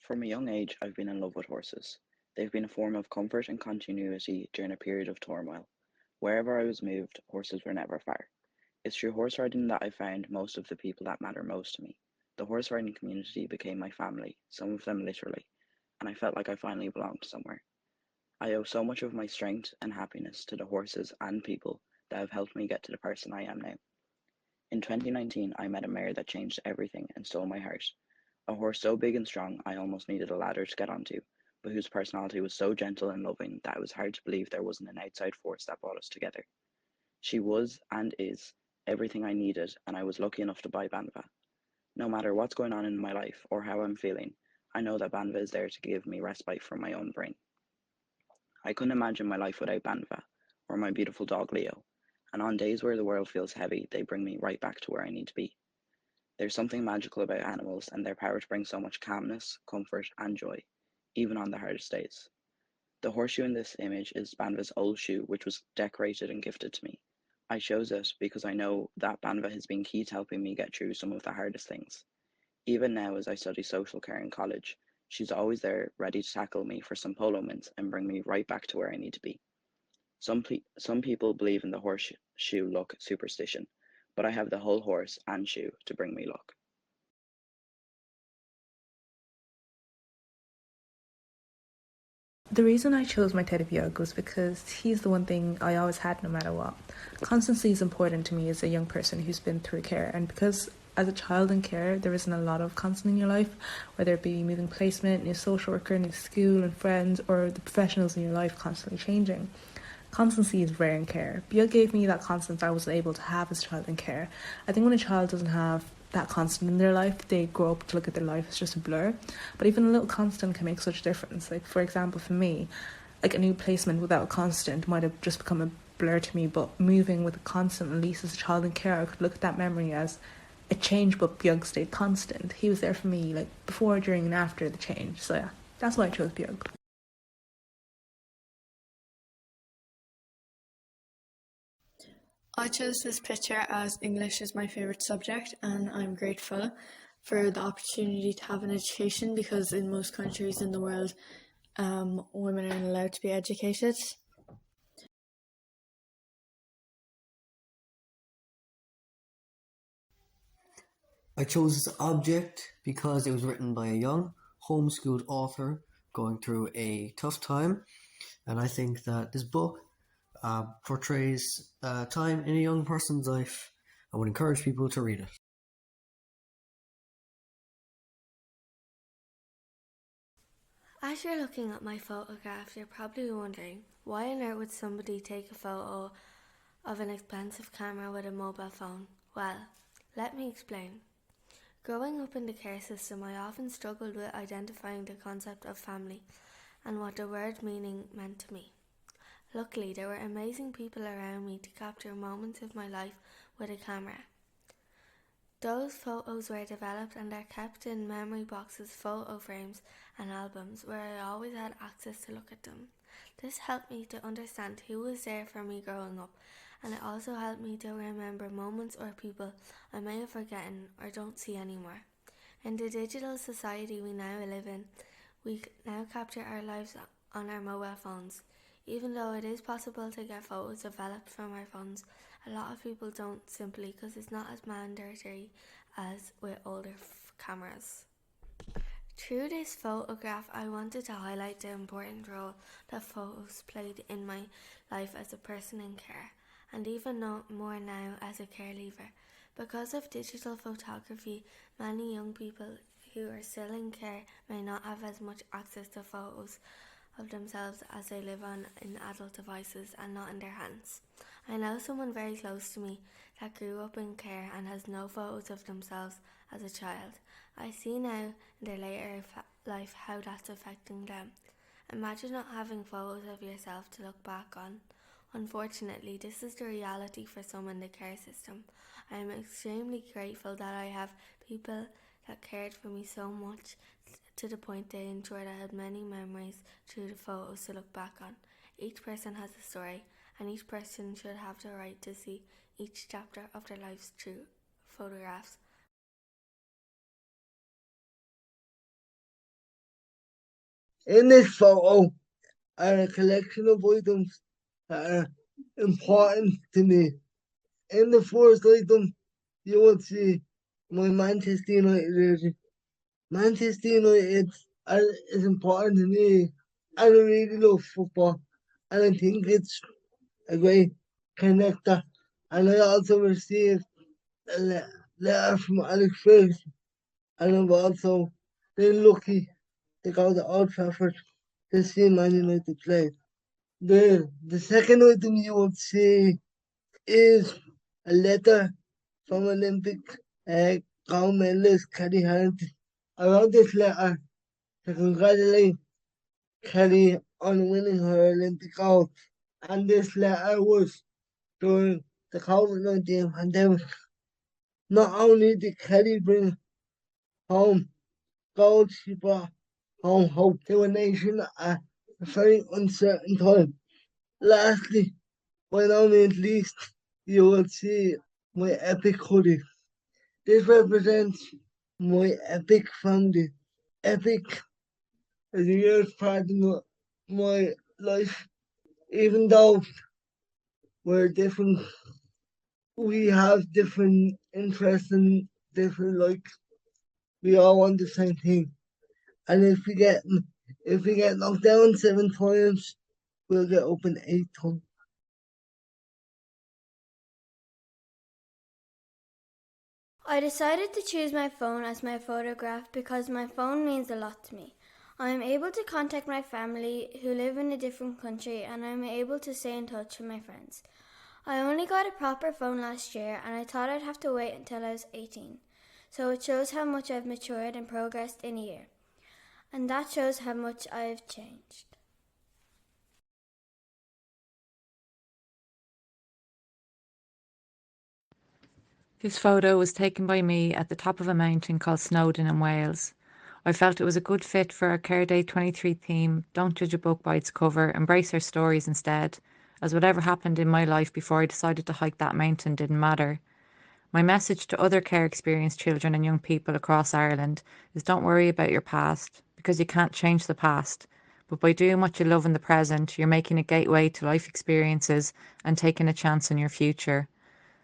From a young age, I've been in love with horses. They've been a form of comfort and continuity during a period of turmoil. Wherever I was moved, horses were never far. It's through horse riding that I found most of the people that matter most to me. The horse riding community became my family, some of them literally, and I felt like I finally belonged somewhere. I owe so much of my strength and happiness to the horses and people that have helped me get to the person I am now. In 2019, I met a mare that changed everything and stole my heart. A horse so big and strong I almost needed a ladder to get onto, but whose personality was so gentle and loving that it was hard to believe there wasn't an outside force that brought us together. She was, and is, everything I needed, and I was lucky enough to buy Banva. No matter what's going on in my life or how I'm feeling, I know that Banva is there to give me respite from my own brain. I couldn't imagine my life without Banva, or my beautiful dog Leo, and on days where the world feels heavy, they bring me right back to where I need to be. There's something magical about animals and their power to bring so much calmness, comfort, and joy, even on the hardest days. The horseshoe in this image is Banva's old shoe, which was decorated and gifted to me. I chose it because I know that Banva has been key to helping me get through some of the hardest things. Even now, as I study social care in college, she's always there, ready to tackle me for some polo mints and bring me right back to where I need to be. Some people believe in the horseshoe luck superstition, but I have the whole horse and shoe to bring me luck. The reason I chose my teddy bear was because he's the one thing I always had no matter what. Constancy is important to me as a young person who's been through care, and because as a child in care there isn't a lot of constant in your life, whether it be moving placement, new social worker, new school and friends, or the professionals in your life constantly changing. Constancy is rare in care. Bia gave me that constance I was able to have as a child in care. I think when a child doesn't have that constant in their life, they grow up to look at their life as just a blur. But even a little constant can make such a difference. Like, for example, for me, like a new placement without a constant might have just become a blur to me, but moving with a constant, at least as a child in care, I could look at that memory as a change, but Björg stayed constant. He was there for me, like, before, during, and after the change. So yeah, that's why I chose Björg. I chose this picture as English is my favourite subject, and I'm grateful for the opportunity to have an education because in most countries in the world, women aren't allowed to be educated. I chose this object because it was written by a young, homeschooled author going through a tough time, and I think that this book portrays a time in a young person's life. I would encourage people to read it. As you're looking at my photograph, you're probably wondering, why on earth would somebody take a photo of an expensive camera with a mobile phone? Well, let me explain. Growing up in the care system, I often struggled with identifying the concept of family and what the word meaning meant to me. Luckily, there were amazing people around me to capture moments of my life with a camera. Those photos were developed and are kept in memory boxes, photo frames and albums where I always had access to look at them. This helped me to understand who was there for me growing up, and it also helped me to remember moments or people I may have forgotten or don't see anymore. In the digital society we now live in, we now capture our lives on our mobile phones. Even though it is possible to get photos developed from our phones, a lot of people don't, simply because it's not as mandatory as with older cameras. Through this photograph, I wanted to highlight the important role that photos played in my life as a person in care, and even more now as a care leaver. Because of digital photography, many young people who are still in care may not have as much access to photos of themselves as they live on in adult devices and not in their hands. I know someone very close to me that grew up in care and has no photos of themselves as a child. I see now in their later life how that's affecting them. Imagine not having photos of yourself to look back on. Unfortunately, this is the reality for some in the care system. I am extremely grateful that I have people that cared for me so much to the point they ensured I had many memories through the photos to look back on. Each person has a story, and each person should have the right to see each chapter of their lives through photographs. In this photo are a collection of items that are important to me. In the first item, you will see my Manchester United jersey. Manchester United is important to me. I really love football, and I think it's a great connector. And I also received a letter from Alex Ferguson, and I've also been lucky to go to Old Trafford to see Man United play. The second item you will see is a letter from Olympic uh, gold medalist Kelly Harrington. I wrote this letter to congratulate Kelly on winning her Olympic gold, and this letter was during the COVID-19 pandemic. Not only did Kelly bring home gold, she brought home hope to a nation at a very uncertain time. Lastly, by no means least, you will see my epic hoodie. This represents my epic family. Epic is a huge part of my life. Even though we're different, we have different interests and different likes. We all want the same thing. And if we get knocked down 7 times, we'll get open 8 times. I decided to choose my phone as my photograph because my phone means a lot to me. I am able to contact my family who live in a different country, and I am able to stay in touch with my friends. I only got a proper phone last year, and I thought I'd have to wait until I was 18. So it shows how much I've matured and progressed in a year. And that shows how much I've changed. This photo was taken by me at the top of a mountain called Snowdon in Wales. I felt it was a good fit for our Care Day 23 theme, don't judge a book by its cover, embrace our stories instead, as whatever happened in my life before I decided to hike that mountain didn't matter. My message to other care experienced children and young people across Ireland is don't worry about your past, because you can't change the past. But by doing what you love in the present, you're making a gateway to life experiences and taking a chance on your future.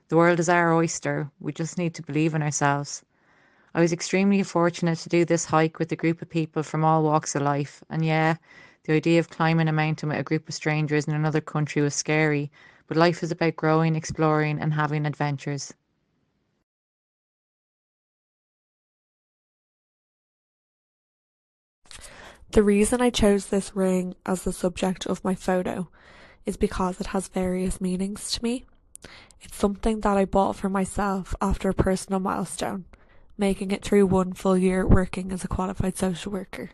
The world is our oyster, we just need to believe in ourselves. I was extremely fortunate to do this hike with a group of people from all walks of life, and yeah, the idea of climbing a mountain with a group of strangers in another country was scary, but life is about growing, exploring, and having adventures. The reason I chose this ring as the subject of my photo is because it has various meanings to me. It's something that I bought for myself after a personal milestone, making it through 1 full year working as a qualified social worker.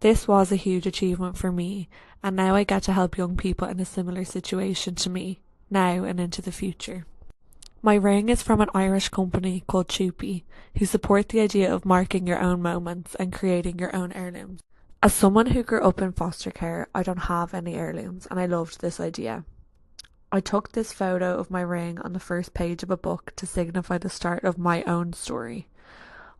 This was a huge achievement for me, and now I get to help young people in a similar situation to me, now and into the future. My ring is from an Irish company called Choopy, who support the idea of marking your own moments and creating your own heirlooms. As someone who grew up in foster care, I don't have any heirlooms, and I loved this idea. I took this photo of my ring on the first page of a book to signify the start of my own story.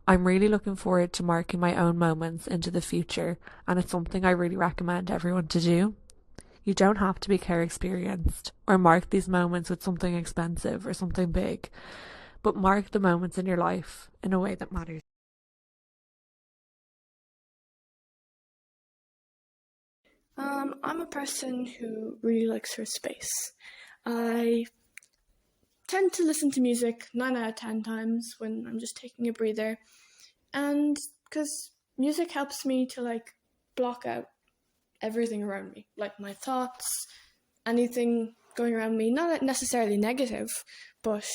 I'm really looking forward to marking my own moments into the future, and it's something I really recommend everyone to do. You don't have to be care experienced or mark these moments with something expensive or something big, but mark the moments in your life in a way that matters. I'm a person who really likes her space. I tend to listen to music 9 out of 10 times when I'm just taking a breather, and because music helps me to block out everything around me, like my thoughts, anything going around me, not necessarily negative, but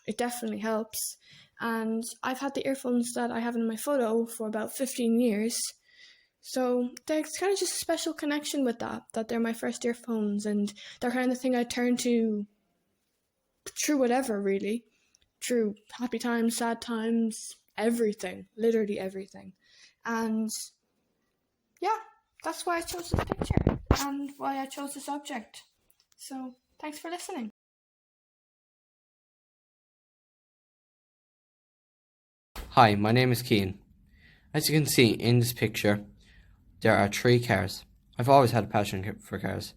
it definitely helps. And I've had the earphones that I have in my photo for about 15 years. So there's kind of just a special connection with that they're my first earphones, and they're kind of the thing I turn to through whatever, really. Through happy times, sad times, everything, literally everything. And yeah, that's why I chose this picture and why I chose this object. So thanks for listening. Hi, my name is Keane. As you can see in this picture, There are 3 cars. I've always had a passion for cars.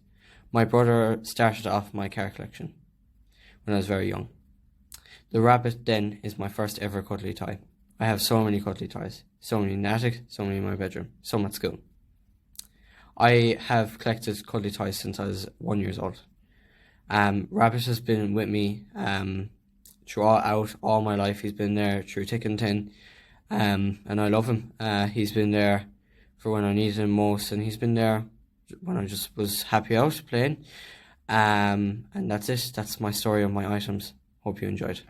My brother started off my car collection when I was very young. The rabbit then is my first ever cuddly toy. I have so many cuddly toys. So many in the attic, so many in my bedroom, some at school. I have collected cuddly toys since I was 1 year old. Rabbit has been with me throughout all my life. He's been there through thick and thin, and I love him. He's been there for when I needed him most, and he's been there when I just was happy out playing. And that's it. That's my story of my items. Hope you enjoyed.